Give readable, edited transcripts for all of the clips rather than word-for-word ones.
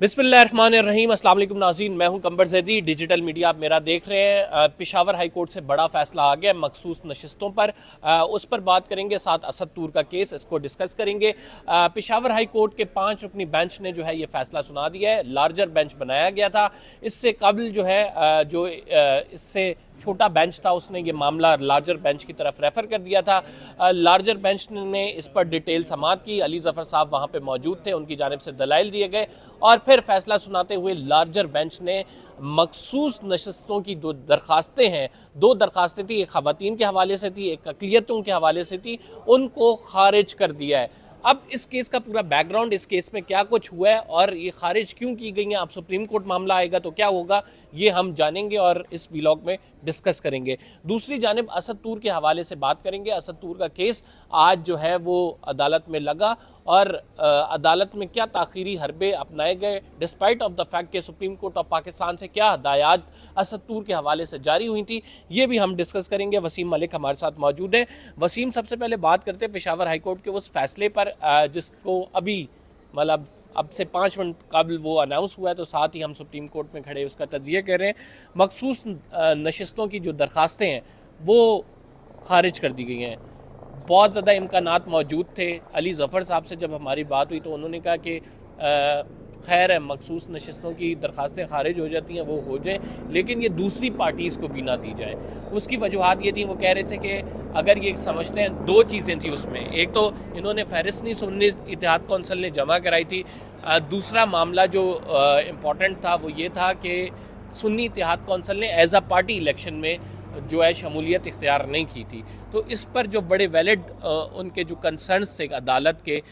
बिस्मिल्लाहिर्रहमानिर्रहीम, अस्सलाम वालेकुम नाज़रीन। मैं हूं कंबर ज़ैदी, डिजिटल मीडिया आप मेरा देख रहे हैं। पेशावर हाई कोर्ट से बड़ा फ़ैसला आ गया मखसूस नशिस्तों पर। उस पर बात करेंगे, साथ असद तूर का केस, इसको डिस्कस करेंगे। पेशावर हाई कोर्ट के 5 रुकनी बेंच ने जो है ये फ़ैसला सुना दिया है। लार्जर बेंच बनाया गया था। इससे कबल जो है इससे छोटा बेंच था, उसने ये मामला लार्जर बेंच की तरफ रेफ़र कर दिया था। लार्जर बेंच ने इस पर डिटेल समाअत की। अली ज़फ़र साहब वहाँ पे मौजूद थे, उनकी जानिब से दलाइल दिए गए और फिर फैसला सुनाते हुए लार्जर बेंच ने मखसूस नशस्तों की दो दरखास्तें थी, एक ख़वातीन के हवाले से थी, एक अक़लियतों के हवाले से थी, उनको खारिज कर दिया है। अब इस केस का पूरा बैकग्राउंड, इस केस में क्या कुछ हुआ है और ये खारिज क्यों की गई हैं, अब सुप्रीम कोर्ट मामला आएगा तो क्या होगा, ये हम जानेंगे और इस व्लॉग में डिस्कस करेंगे। दूसरी जानिब असद तूर के हवाले से बात करेंगे। असद तूर का केस आज जो है वो अदालत में लगा और अदालत में क्या ताख़ीरी हरबे अपनाए गए, डिस्पाइट ऑफ द फैक्ट कि सुप्रीम कोर्ट ऑफ पाकिस्तान से क्या हदायत असद तूर के हवाले से जारी हुई थी, ये भी हम डिस्कस करेंगे। वसीम मलिक हमारे साथ मौजूद हैं। वसीम, सबसे पहले बात करते हैं पेशावर हाई कोर्ट के उस फैसले पर जिसको अभी मतलब अब से 5 मिनट कबल वो अनाउंस हुआ है, तो साथ ही हम सुप्रीम कोर्ट में खड़े उसका तजिया कर रहे हैं। मखसूस नशस्तों की जो दरखास्तें हैं वो खारिज कर दी गई हैं। बहुत ज़्यादा इम्कानात मौजूद थे। अली ज़फ़र साहब से जब हमारी बात हुई तो उन्होंने कहा कि खैर है, मखसूस नशस्तों की दरखास्तें खारिज हो जाती हैं, वो हो जाएँ, लेकिन ये दूसरी पार्टीज़ को भी ना दी जाए। उसकी वजूहत ये थी, वो कह रहे थे कि अगर ये समझते हैं, 2 चीज़ें थी उसमें। एक तो इन्होंने फहरिस्त नहीं सुन्नी इत्तेहाद कौंसिल ने जमा कराई थी। दूसरा मामला जो इम्पॉर्टेंट था वो ये था कि सुन्नी इत्तेहाद कौंसिल ने एज अ पार्टी इलेक्शन में जो है शमूलियत इख्तियार नहीं की थी। तो इस पर जो बड़े वैलिड उनके जो कंसर्न्स थे अदालत के,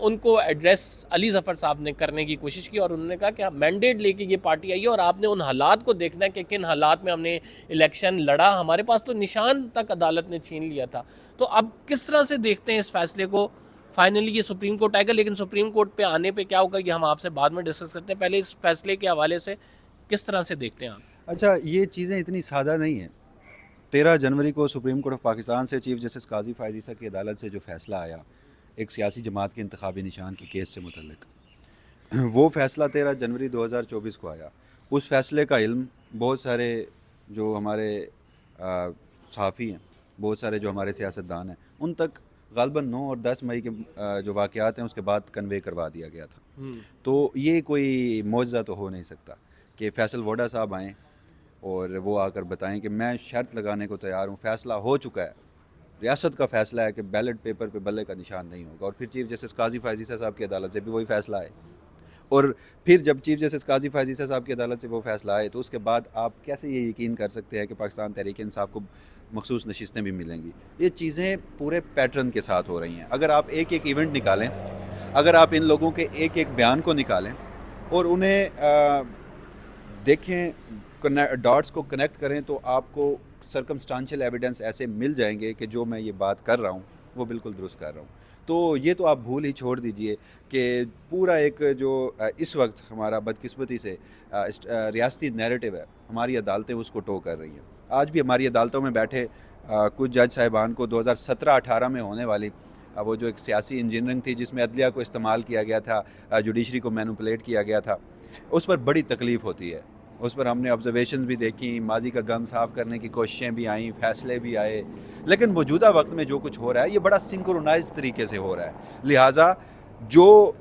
उनको एड्रेस अली ज़फ़र साहब ने करने की कोशिश की और उन्होंने कहा कि मैंडेट लेके ये पार्टी आई है और आपने उन हालात को देखना है कि किन हालात में हमने इलेक्शन लड़ा, हमारे पास तो निशान तक अदालत ने छीन लिया था। तो अब किस तरह से देखते हैं इस फैसले को? फाइनली ये सुप्रीम कोर्ट आएगा, लेकिन सुप्रीम कोर्ट पे आने पे क्या होगा ये हम आपसे बाद में डिस्कस करते हैं। पहले इस फैसले के हवाले से किस तरह से देखते हैं आप? अच्छा, ये चीज़ें इतनी सादा नहीं हैं। 13 जनवरी को सुप्रीम कोर्ट ऑफ पाकिस्तान से चीफ जस्टिस काजी फ़ायज़ ईसा की अदालत से जो फ़ैसला आया एक सियासी जमात के इंतखाबी निशान के केस से मुतल्लिक, वो फ़ैसला 13 जनवरी 2024 को आया। उस फ़ैसले का इल्म बहुत सारे जो हमारे सहाफ़ी हैं, बहुत सारे जो हमारे सियासतदान हैं, उन तक ग़ालिबन 9 और 10 मई के जो वाक़यात हैं उसके बाद कन्वे करवा दिया गया था। तो ये कोई मौजज़ा तो हो नहीं सकता कि फैसल वोडा साहब आएँ और वो आकर बताएं कि मैं शर्त लगाने को तैयार हूँ, फ़ैसला हो चुका है, रियासत का फ़ैसला है कि बैलेट पेपर पे बल्ले का निशान नहीं होगा। और फिर चीफ जस्टिस काजी फ़ायज़ ईसा साहब की अदालत से भी वही फ़ैसला आए। और फिर जब चीफ जस्टिस काजी फ़ायज़ ईसा साहब की अदालत से वो फ़ैसला आए तो उसके बाद आप कैसे ये यकीन कर सकते हैं कि पाकिस्तान तहरीक इंसाफ को मखसूस नशिस्तें भी मिलेंगी? ये चीज़ें पूरे पैटर्न के साथ हो रही हैं। अगर आप एक एक इवेंट निकालें, अगर आप इन लोगों के एक एक बयान को निकालें और उन्हें देखें, डॉट्स को कनेक्ट करें, तो आपको सर्कमस्टांशियल एविडेंस ऐसे मिल जाएंगे कि जो मैं ये बात कर रहा हूँ वो बिल्कुल दुरुस्त कर रहा हूँ। तो ये तो आप भूल ही छोड़ दीजिए कि पूरा एक जो इस वक्त हमारा बदकिस्मती से रियासती नैरेटिव है, हमारी अदालतें उसको टो कर रही हैं। आज भी हमारी अदालतों में बैठे कुछ जज साहिबान को 2017-18 में होने वाली वो जो एक सियासी इंजीनियरिंग थी जिसमें अदलिया को इस्तेमाल किया गया था, जुडिशरी को मैनिपुलेट किया गया था, उस पर बड़ी तकलीफ़ होती है। उस पर हमने ऑब्जर्वेशन भी देखी, माजी का गन साफ़ करने की कोशिशें भी आईं, फ़ैसले भी आए, लेकिन मौजूदा वक्त में जो कुछ हो रहा है ये बड़ा सिंक्रोनाइज्ड तरीके से हो रहा है। लिहाजा जो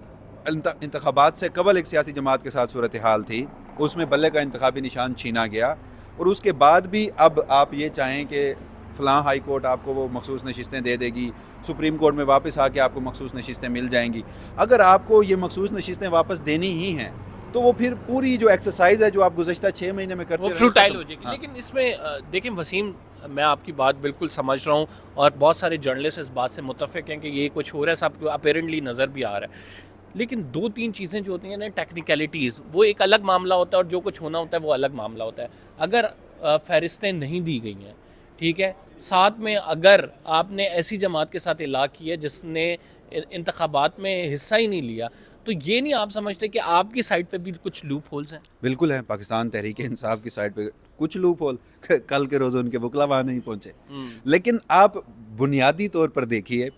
इंतखाबात से कबल एक सियासी जमात के साथ सूरत हाल थी उसमें बल्ले का इंतखाबी निशान छीना गया और उसके बाद भी अब आप ये चाहें कि फ़लाँ हाई कोर्ट आपको वो मखसूस नशिस्तें दे देगी, सुप्रीम कोर्ट में वापस आके आपको मखसूस नशिस्तें मिल जाएंगी। अगर आपको ये मखसूस नशिस्तें वापस देनी ही हैं तो वो फिर पूरी जो एक्सरसाइज है जो आप गुज़श्ता 6 महीने में करते वो रहे फ्रूटाइल हो जाएगी। हाँ। लेकिन इसमें देखें वसीम, मैं आपकी बात बिल्कुल समझ रहा हूँ और बहुत सारे जर्नलिस्ट इस बात से मुत्तफ़िक हैं कि ये कुछ हो रहा है, सब अपेरेंटली नज़र भी आ रहा है। लेकिन 2-3 चीज़ें जो होती हैं ना, टेक्निकलिटीज़, वो एक अलग मामला होता है और जो कुछ होना होता है वो अलग मामला होता है। अगर फ़हरिस्तें नहीं दी गई हैं, ठीक है, साथ में अगर आपने ऐसी जमात के साथ इलाक़ किया जिसने इंतखाबात में हिस्सा ही नहीं लिया, तो ये नहीं आप समझते कि आपकी साइड पे भी कुछ लूप होल्स हैं? बिल्कुल है, पाकिस्तान तहरीक इंसाफ की साइड पे कुछ लूप होल कल के रोज़ उनके वकला वहाँ नहीं पहुँचे। लेकिन आप बुनियादी तौर पर देखिए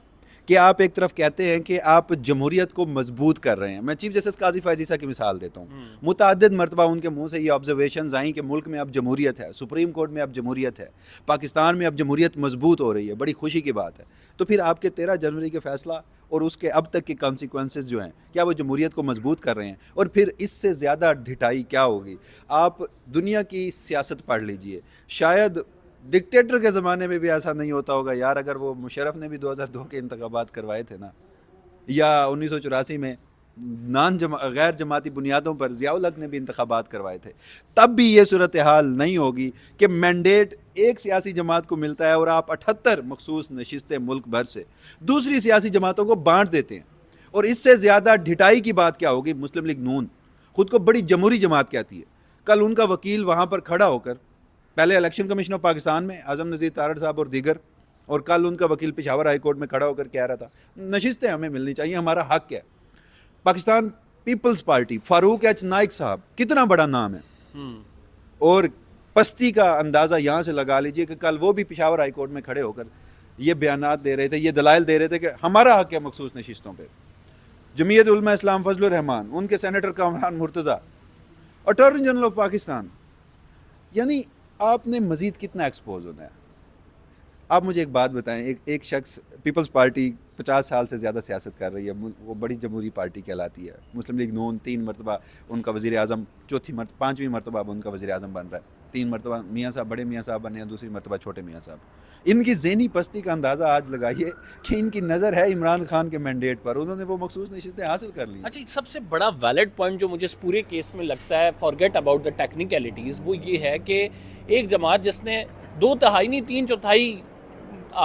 कि आप एक तरफ कहते हैं कि आप जमहूरियत को मजबूत कर रहे हैं। मैं चीफ जस्टिस काजी फैज़ ईसा की मिसाल देता हूँ। मुतअद्दिद मरतबा उनके मुंह से ये ऑब्जर्वेशंस आई कि मुल्क में अब जमहूरियत है, सुप्रीम कोर्ट में अब जमहूरियत है, पाकिस्तान में अब जमहूरियत मजबूत हो रही है, बड़ी खुशी की बात है। तो फिर आपके 13 जनवरी के फैसला और उसके अब तक के कॉन्सिक्वेंसेस जो हैं, क्या वो जमहूरियत को मजबूत कर रहे हैं? और फिर इससे ज़्यादा ढिठाई क्या होगी? आप दुनिया की सियासत पढ़ लीजिए, शायद डिक्टेटर के ज़माने में भी ऐसा नहीं होता होगा यार। अगर वो मुशर्रफ ने भी 2002 के इंतखाबात करवाए थे ना, या 1984 में गैर जमाती बुनियादों पर ज़िया-उल हक ने भी इंतखाबात करवाए थे, तब भी ये सूरत हाल नहीं होगी कि मैंडेट एक सियासी जमात को मिलता है और आप 78 मखसूस नशिस्तें मुल्क भर से दूसरी सियासी जमातों को बांट देते हैं। और इससे ज़्यादा ढिठाई की बात क्या होगी? मुस्लिम लीग नून खुद को बड़ी जमहूरी जमात कहती है। कल उनका वकील वहाँ पर खड़ा होकर, पहले इलेक्शन कमीशन ऑफ पाकिस्तान में आज़म नज़ीर तारड़ साहब और दीगर, और कल उनका वकील पेशावर हाई कोर्ट में खड़ा होकर कह रहा था नशिस्तें हमें मिलनी चाहिए, हमारा हक है। पाकिस्तान पीपल्स पार्टी, फारूक एच नाइक साहब, कितना बड़ा नाम है, और पस्ती का अंदाज़ा यहाँ से लगा लीजिए कि कल वो भी पेशावर हाई कोर्ट में खड़े होकर ये बयानात दे रहे थे, ये दलाइल दे रहे थे कि हमारा हक है मखसूस नशिस्तों पर। जमीयत उलमा इस्लाम फजलुर रहमान, उनके senator Kamran Murtaza, attorney general of Pakistan, यानी आपने मज़ीद कितना एक्सपोज होना है? आप मुझे एक बात बताएं, एक शख्स, पीपल्स पार्टी 50 साल से ज़्यादा सियासत कर रही है, वो बड़ी जमहूरी पार्टी कहलाती है। मुस्लिम लीग नून 3 मरतबा उनका वज़ीर आज़म, 5वीं मरतबा अब उनका वज़ीर आज़म बन रहा है। 3 मरतबा मियाँ साहब, बड़े मियाँ साहब बने हैं, दूसरी मरतबा छोटे मियाँ साहब। इनकी ज़हनी पस्ती का अंदाज़ा आज लगाइए कि इनकी नज़र है इमरान खान के मैंडेट पर, उन्होंने वो मखसूस नशिस्तें हासिल कर ली। अच्छा, सबसे बड़ा वैलिड पॉइंट जो मुझे इस पूरे केस में लगता है, फॉरगेट अबाउट द टेक्निकलिटीज़, वो ये है कि एक जमात जिसने 2/3 नहीं 3/4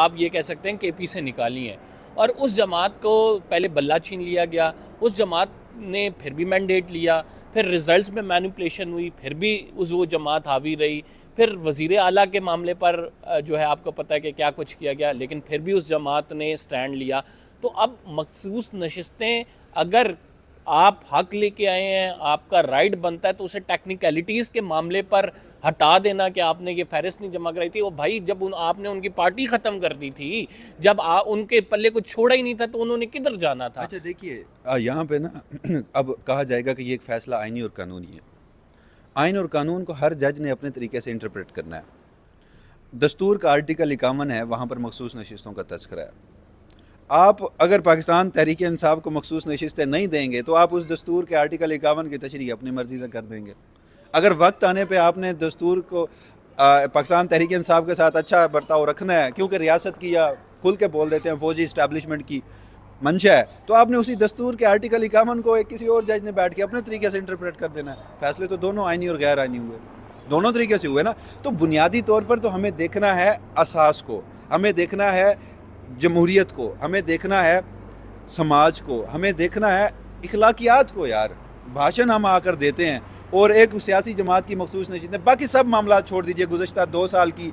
आप ये कह सकते हैं केपी से निकाली हैं, और उस जमात को पहले बल्ला छीन लिया गया, उस जमात ने फिर भी मैंडेट लिया, फिर रिजल्ट्स में मैनिपुलेशन हुई, फिर भी वो जमात हावी रही, फिर वज़ीर आला के मामले पर जो है आपको पता है कि क्या कुछ किया गया, लेकिन फिर भी उस जमात ने स्टैंड लिया। तो अब मखसूस नशिस्तें अगर आप हक लेके आए हैं, आपका राइट बनता है, तो उसे टेक्निकलिटीज़ के मामले पर हटा देना कि आपने ये फहरिस्त नहीं जमा कराई थी। और भाई जब आपने उनकी पार्टी ख़त्म कर दी थी, जब उनके पल्ले कुछ छोड़ा ही नहीं था, तो उन्होंने किधर जाना था? अच्छा देखिए, यहाँ पे ना अब कहा जाएगा कि ये एक फ़ैसला आइनी और कानूनी है। आइन और कानून को हर जज ने अपने तरीके से इंटरप्रेट करना है। दस्तूर का आर्टिकल 51 है, वहाँ पर मखसूस नशिस्तों का तज़किरा है। आप अगर पाकिस्तान तहरीक इंसाफ को मखसूस नशिस्तें नहीं देंगे तो आप उस दस्तूर के आर्टिकल 51 की तशरीह अपनी मर्ज़ी से कर देंगे। अगर वक्त आने पे आपने दस्तूर को पाकिस्तान तहरीक इंसाफ के साथ अच्छा बर्ताव रखना है, क्योंकि रियासत की, या खुल के बोल देते हैं फ़ौजी इस्टेब्लिशमेंट की मंशा है, तो आपने उसी दस्तूर के आर्टिकल 51 को एक किसी और जज ने बैठ के अपने तरीके से इंटरप्रेट कर देना है। फैसले तो दोनों आइनी और गैर आइनी हुए, दोनों तरीके से हुए ना। तो बुनियादी तौर पर तो हमें देखना है असास को, हमें देखना है जमहूरियत को, हमें देखना है समाज को, हमें देखना है इखलाकियात को। यार भाषण हम आकर देते हैं और एक सियासी जमात की मखसूस नशिस्तें, बाकी सब मामला छोड़ दीजिए। गुज़श्ता 2 साल की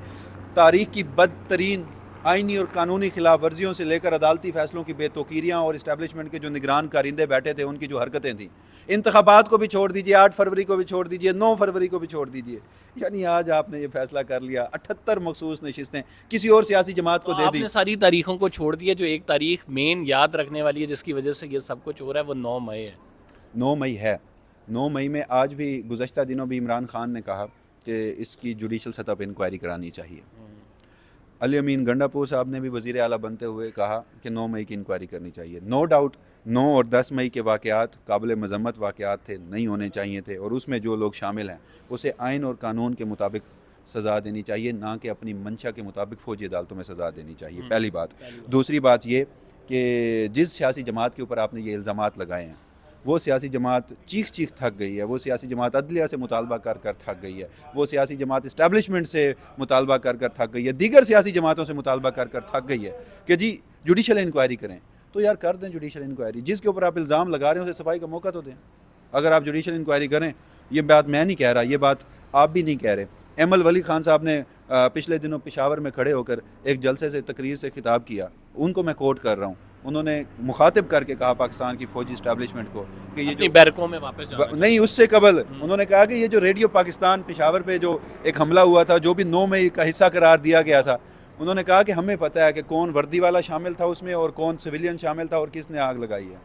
तारीख की बदतरीन आइनी और कानूनी खिलाफ वर्जियों से लेकर अदालती फैसलों की बेतौकीरियाँ और इस्टेब्लिशमेंट के जो निगरान कारिंदे बैठे थे उनकी जो हरकतें थीं, इंतखाबात को भी छोड़ दीजिए, 8 फरवरी को भी छोड़ दीजिए, 9 फरवरी को भी छोड़ दीजिए, यानी आज आपने ये फैसला कर लिया 78 मखसूस नशिस्तें किसी और सियासी जमात को दे दी। आपने सारी तारीखों को छोड़ दिया, जो एक तारीख मेन याद रखने वाली है जिसकी वजह से ये सब कुछ हो रहा है, वो 9 मई है। 9 मई है। 9 मई में आज भी गुज़श्ता दिनों भी इमरान खान ने कहा कि इसकी जुडिशल सतह पर इंक्वायरी करानी चाहिए। अली अमीन गंडापुर साहब ने भी वज़ीर आला बनते हुए कहा कि 9 मई की इंक्वायरी करनी चाहिए। नो डाउट 9 और 10 मई के वाक़यात काबिल मज़म्मत वाक़यात थे, नहीं होने चाहिए थे, और उसमें जो लोग शामिल हैं उसे आइन और कानून के मुताबिक सज़ा देनी चाहिए, ना कि अपनी मंशा के मुताबिक फ़ौजी अदालतों में सज़ा देनी चाहिए। पहली बात। दूसरी बात ये कि जिस सियासी जमात के ऊपर आपने ये इल्ज़ामात लगाए हैं, वो सियासी जमात चीख थक गई है, वो सियासी जमात अदलिया से मुतालबा कर थक गई है, वो सियासी जमात इस्टेब्लिशमेंट से मुतालबा कर थक गई है, दीगर सियासी जमातों से मुतालबा कर थक गई है कि जी जुडिशल इंक्वायरी करें। तो यार कर दें जुडिशल इंक्वायरी, जिसके ऊपर आप इल्ज़ाम लगा रहे हैं उसे सफाई का मौका तो दें। अगर आप जुडिशल इंक्वायरी करें, ये बात मैं नहीं कह रहा, ये बात आप भी नहीं कह रहे। एमल वली खान साहब ने पिछले दिनों पेशावर में खड़े होकर एक जलसे से, तकरीर से खिताब किया, उनको मैं कोट कर रहा हूँ। उन्होंने मुखातिब करके कहा पाकिस्तान की फ़ौजी इस्टेब्लिशमेंट को कि ये जो बैरकों में वापस नहीं, उससे कबल उन्होंने कहा कि ये जो रेडियो पाकिस्तान पेशावर पे जो एक हमला हुआ था, जो भी 9 मई का हिस्सा करार दिया गया था, उन्होंने कहा कि हमें पता है कि कौन वर्दी वाला शामिल था उसमें और कौन सिविलियन शामिल था और किसने आग लगाई है।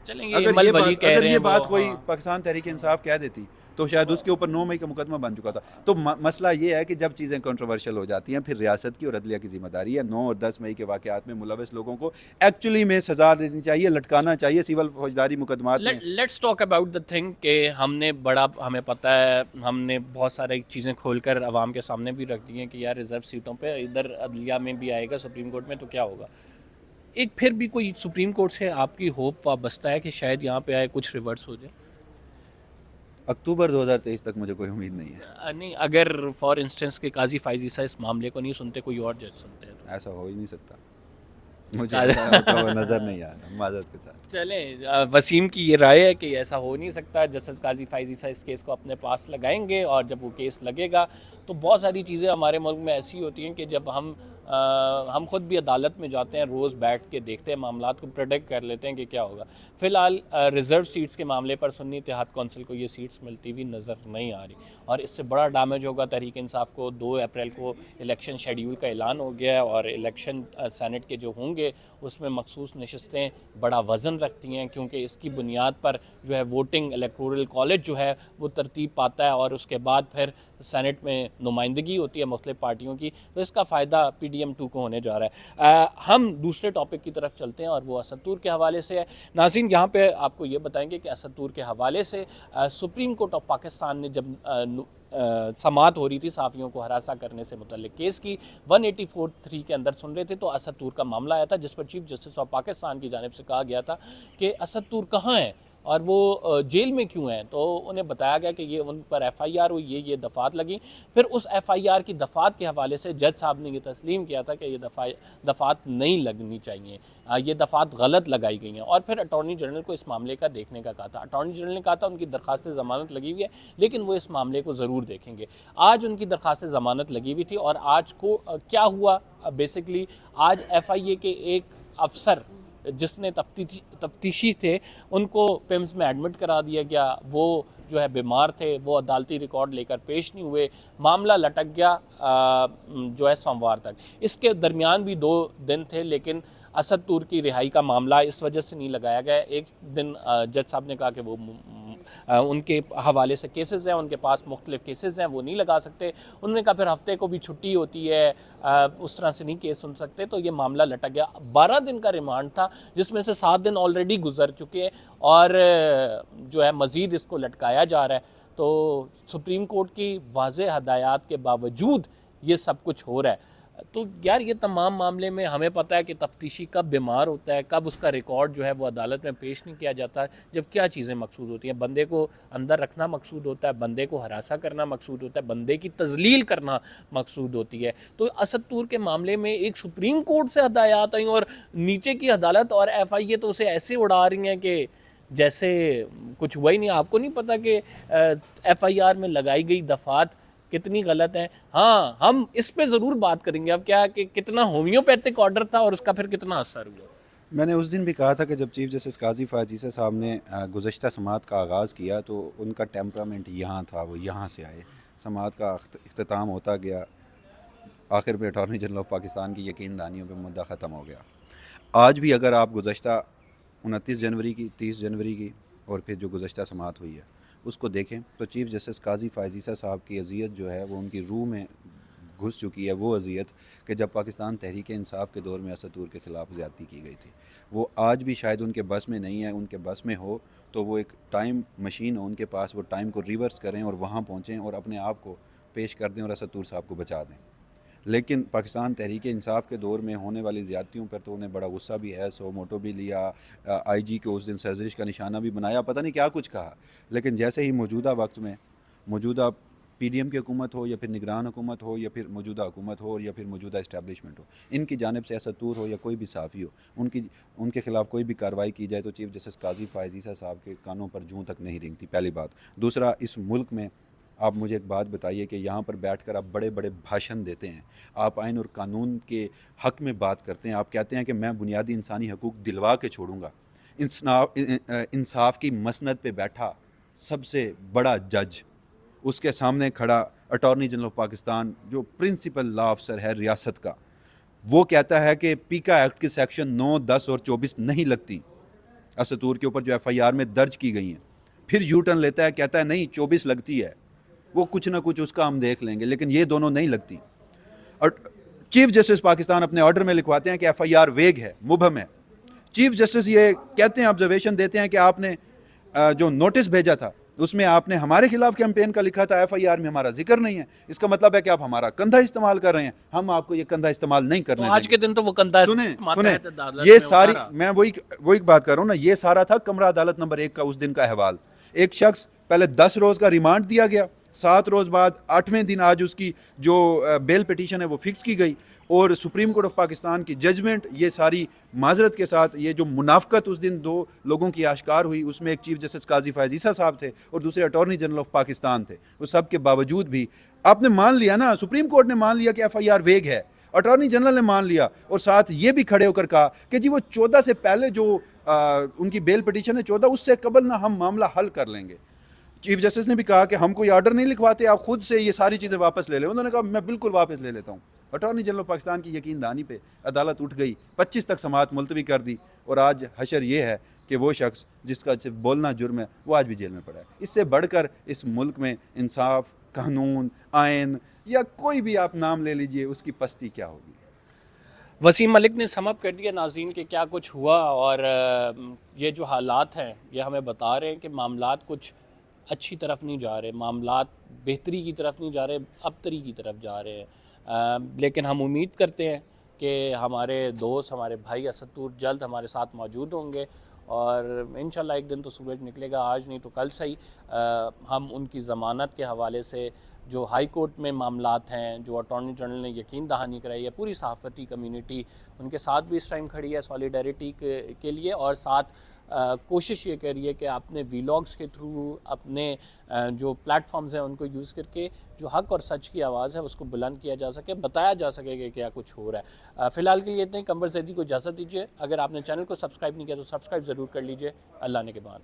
चलेंगे इमल वली कह अगर रहे ये हैं वो, बात कोई हाँ। पाकिस्तान तहरीक इंसाफ कह देती तो शायद उसके ऊपर 9 मई का मुकदमा बन चुका था। तो मसला ये है कि जब चीज़ें कंट्रोवर्शियल हो जाती हैं फिर रियासत की और अदलिया की जिम्मेदारी है 9 और 10 मई के वाक़यात में मुलविस लोगों को एक्चुअली में सज़ा देनी चाहिए, लटकाना चाहिए सिविल फौजदारी मुकदमात में। Let's talk about the thing कि हमने बड़ा, हमें पता है, हमने बहुत सारी चीज़ें खोलकर आवाम के सामने भी रख दी हैं कि यार रिज़र्व सीटों पे इधर अदलिया में भी आएगा, सुप्रीम कोर्ट में, तो क्या होगा। एक फिर भी कोई सुप्रीम कोर्ट से आपकी होप वाबस्ता है कि शायद यहाँ पे आए कुछ रिवर्स हो जाए? अक्टूबर 2023 तक मुझे कोई उम्मीद नहीं है। नहीं, अगर फॉर इंस्टेंस के काजी फाइज ईसा इस मामले को नहीं सुनते, कोई और जज सुनते हैं तो? ऐसा हो ही नहीं सकता, मुझे ऐसा होता हुआ नज़र नहीं आ रहा माजरत के साथ। चलें, वसीम की ये राय है कि ऐसा हो नहीं सकता। जस्टिस काजी फाइज ईसा इस केस को अपने पास लगाएंगे और जब वो केस लगेगा तो बहुत सारी चीज़ें हमारे मुल्क में ऐसी होती हैं कि जब हम खुद भी अदालत में जाते हैं, रोज़ बैठ के देखते हैं मामलात को, प्रेडिक्ट कर लेते हैं कि क्या होगा। फ़िलहाल रिज़र्व सीट्स के मामले पर सुन्नी इत्तेहाद कौंसिल को ये सीट्स मिलती हुई नज़र नहीं आ रही और इससे बड़ा डैमेज होगा तहरीक इंसाफ को। 2 अप्रैल को इलेक्शन शेड्यूल का ऐलान हो गया है और इलेक्शन सेनेट के जो होंगे उसमें मखसूस नशस्तें बड़ा वज़न रखती हैं, क्योंकि इसकी बुनियाद पर जो है वोटिंग इलेक्टोरल कॉलेज जो है वो तरतीब पाता है और उसके बाद फिर सेनेट में नुमाइंदगी होती है मुख्तलिफ पार्टियों की। तो इसका फ़ायदा PDM2 को होने जा रहा है। हम दूसरे टॉपिक की तरफ चलते हैं और वो असद तूर के हवाले से है। नाज़रीन, यहाँ पे आपको ये बताएंगे कि असद तूर के हवाले से सुप्रीम कोर्ट ऑफ पाकिस्तान ने जब समाअत हो रही थी सहाफ़ियों को हरासा करने से मुतल्लिक केस की, 184(3) के अंदर सुन रहे थे तो असद तूर का मामला आया था जिस पर चीफ जस्टिस ऑफ पाकिस्तान की जानिब से कहा गया था कि असद तूर कहाँ है और वो जेल में क्यों हैं। तो उन्हें बताया गया कि ये उन पर FIR हुई, ये दफ़ात लगी। फिर उस FIR की दफ़ात के हवाले से जज साहब ने ये तस्लीम किया था कि ये दफ़ात नहीं लगनी चाहिए, ये दफ़ात गलत लगाई गई हैं और फिर अटॉर्नी जनरल को इस मामले का देखने का कहा था। अटॉर्नी जनरल ने कहा था उनकी दरख्वास्त ज़मानत लगी हुई है लेकिन वो इस मामले को ज़रूर देखेंगे। आज उनकी दरख्वास्त ज़मानत लगी हुई थी और आज को क्या हुआ, बेसिकली आज FIA के एक अफसर जिसने तफ्तीशी थे उनको पिम्स में एडमिट करा दिया गया। वो जो है बीमार थे, वो अदालती रिकॉर्ड लेकर पेश नहीं हुए, मामला लटक गया जो है सोमवार तक। इसके दरमियान भी 2 दिन थे लेकिन असद तूर की रिहाई का मामला इस वजह से नहीं लगाया गया। एक दिन जज साहब ने कहा कि वो उनके हवाले से केसेस हैं, उनके पास मुख्तलिफ केसेस हैं, वो नहीं लगा सकते। उन्होंने कहा फिर हफ्ते को भी छुट्टी होती है, उस तरह से नहीं केस सुन सकते, तो ये मामला लटक गया। 12 दिन का रिमांड था जिसमें से 7 दिन ऑलरेडी गुजर चुके हैं और जो है मज़ीद इसको लटकाया जा रहा है। तो सुप्रीम कोर्ट की वाज़ेह हदायत के बावजूद ये सब कुछ हो रहा है। तो यार ये तमाम मामले में हमें पता है कि तफ्तीशी कब बीमार होता है, कब उसका रिकॉर्ड जो है वो अदालत में पेश नहीं किया जाता, जब क्या चीज़ें मकसूद होती हैं। बंदे को अंदर रखना मकसूद होता है, बंदे को हरासा करना मकसूद होता है, बंदे की तजलील करना मकसूद होती है। तो असद तूर के मामले में एक सुप्रीम कोर्ट से हदायत आई और नीचे की अदालत और FIA तो उसे ऐसे उड़ा रही हैं कि जैसे कुछ हुआ ही नहीं। आपको नहीं पता कि FIR में लगाई गई दफ़ात कितनी गलत है। हाँ, हम इस पे ज़रूर बात करेंगे अब क्या कि कितना होम्योपैथिक ऑर्डर था और उसका फिर कितना असर हुआ। मैंने उस दिन भी कहा था कि जब चीफ जस्टिस काजी फायज ईसा साहब ने गुज़श्ता समाअत का आगाज़ किया तो उनका टेम्परामेंट यहाँ था, वो यहाँ से आए, समाअत का इख्तिताम होता गया, आखिर में अटॉर्नी जनरल ऑफ पाकिस्तान की यकीन दानियों पर मुद्दा ख़त्म हो गया। आज भी अगर आप गुज़श्ता 29 जनवरी की, 30 जनवरी की और फिर जो गुज़श्ता समाअत हुई है उसको देखें तो चीफ़ जस्टिस काजी फायज ईसा साहब की अज़ियत जो है वो उनकी रूह में घुस चुकी है। वो अज़ियत कि जब पाकिस्तान तहरीक इंसाफ के दौर में असद तूर के ख़िलाफ़ ज़्यादती की गई थी, वो आज भी शायद उनके बस में नहीं है। उनके बस में हो तो वो एक टाइम मशीन हो उनके पास, वो टाइम को रिवर्स करें और वहाँ पहुँचें और अपने आप को पेश कर दें और असद तूर साहब को बचा दें। लेकिन पाकिस्तान तहरीक इंसाफ के दौर में होने वाली ज़्यादतियों पर तो उन्हें बड़ा गुस्सा भी है, सो मोटो भी लिया, IG को उस दिन सर्जिश का निशाना भी बनाया, पता नहीं क्या कुछ कहा। लेकिन जैसे ही मौजूदा वक्त में मौजूदा PDM की हुकूमत हो या फिर निगरान हुकूमत हो या फिर मौजूदा हुकूमत हो या फिर मौजूदा इस्टेब्लिशमेंट हो, इनकी जानिब से असद तूर हो या कोई भी साफ़ी हो, उनके ख़िलाफ़ कोई भी कार्रवाई की जाए तो चीफ़ जस्टिस काजी फायज ईसा साहब के कानों पर जूँ तक नहीं रेंगती, पहली बात। दूसरा, इस मुल्क में आप मुझे एक बात बताइए कि यहाँ पर बैठकर आप बड़े बड़े भाषण देते हैं, आप आइन और कानून के हक़ में बात करते हैं, आप कहते हैं कि मैं बुनियादी इंसानी हकूक़ दिलवा के छोड़ूंगा। इंसाफ की मसनद पे बैठा सबसे बड़ा जज उसके सामने खड़ा अटॉर्नी जनरल ऑफ पाकिस्तान जो प्रिंसिपल लॉ अफसर है रियासत का, वो कहता है कि पीका एक्ट की सेक्शन 9, 10 और 24 नहीं लगती असद तूर के ऊपर जो एफआईआर में दर्ज की गई हैं। फिर यू टर्न लेता है, कहता है नहीं 24 लगती है, वो कुछ ना कुछ उसका हम देख लेंगे, लेकिन ये दोनों नहीं लगती। और चीफ जस्टिस पाकिस्तान अपने ऑर्डर में लिखवाते हैं कि एफआईआर वेग है, मुबहम है। चीफ जस्टिस ये कहते हैं, ऑब्जर्वेशन देते हैं कि आपने जो नोटिस भेजा था उसमें आपने हमारे खिलाफ कैंपेन का लिखा था, एफआईआर में हमारा जिक्र नहीं है। इसका मतलब है कि आप हमारा कंधा इस्तेमाल कर रहे हैं, हम आपको ये कंधा इस्तेमाल नहीं करने तो आज के दिन तो वो कंधा सुने मातहत अदालत ये में सारी, उतारा। मैं वही बात कर रहा हूँ ना, ये सारा था कमरा अदालत नंबर 1 का उस दिन का अहवाल। एक शख्स पहले 10 रोज का रिमांड दिया गया, 7 रोज बाद 8वें दिन आज उसकी जो बेल पिटीशन है वो फिक्स की गई, और सुप्रीम कोर्ट ऑफ पाकिस्तान की जजमेंट, ये सारी माजरत के साथ, ये जो मुनाफकत उस दिन 2 लोगों की आश्कार हुई, उसमें एक चीफ जस्टिस काजी फैज़ ईसा साहब थे और दूसरे अटॉर्नी जनरल ऑफ पाकिस्तान थे। वो सब के बावजूद भी आपने मान लिया ना, सुप्रीम कोर्ट ने मान लिया कि एफआईआर वेग है, अटॉर्नी जनरल ने मान लिया, और साथ ये भी खड़े होकर कहा कि जी वो 14 से पहले जो उनकी बेल पिटीशन है 14, उससे कबल ना हम मामला हल कर लेंगे। चीफ जस्टिस ने भी कहा कि हम कोई ऑर्डर नहीं लिखवाते, आप खुद से ये सारी चीज़ें वापस ले लें। उन्होंने कहा मैं बिल्कुल वापस ले लेता हूँ। अटॉर्नी जनरल पाकिस्तान की यकीन दहानी पे अदालत उठ गई, 25 तक समाअत मुलतवी कर दी, और आज हशर ये है कि वो शख्स जिसका सिर्फ बोलना जुर्म है वो आज भी जेल में पड़ा है। इससे बढ़कर इस मुल्क में इंसाफ, कानून, आइन या कोई भी आप नाम ले लीजिए, उसकी पस्ती क्या होगी। वसीम मलिक ने समअप कर दिया नाज़रीन कि क्या कुछ हुआ, और ये जो हालात हैं ये हमें बता रहे हैं कि मामलात कुछ अच्छी तरफ नहीं जा रहे, मामलात बेहतरी की तरफ नहीं जा रहे, अबतरी की तरफ जा रहे हैं। लेकिन हम उम्मीद करते हैं कि हमारे दोस्त, हमारे भाई असद तूर जल्द हमारे साथ मौजूद होंगे, और इंशाल्लाह एक दिन तो सूरज निकलेगा, आज नहीं तो कल सही। हम उनकी ज़मानत के हवाले से जो हाई कोर्ट में मामलात हैं, जो अटॉर्नी जनरल ने यकीन दहानी कराई है, पूरी सहाफ़ती कम्युनिटी उनके साथ भी इस टाइम खड़ी है सॉलिडारिटी के लिए, और साथ कोशिश ये करिए कि अपने वीलॉग्स के थ्रू, अपने जो प्लेटफॉर्म्स हैं उनको यूज़ करके जो हक़ और सच की आवाज़ है उसको बुलंद किया जा सके, बताया जा सके कि क्या कुछ हो रहा है। फ़िलहाल के लिए इतने ही। कंबर ज़ैदी को इजाज़त दीजिए। अगर आपने चैनल को सब्सक्राइब नहीं किया तो सब्सक्राइब ज़रूर कर लीजिए। अल्लाह ने के बाद।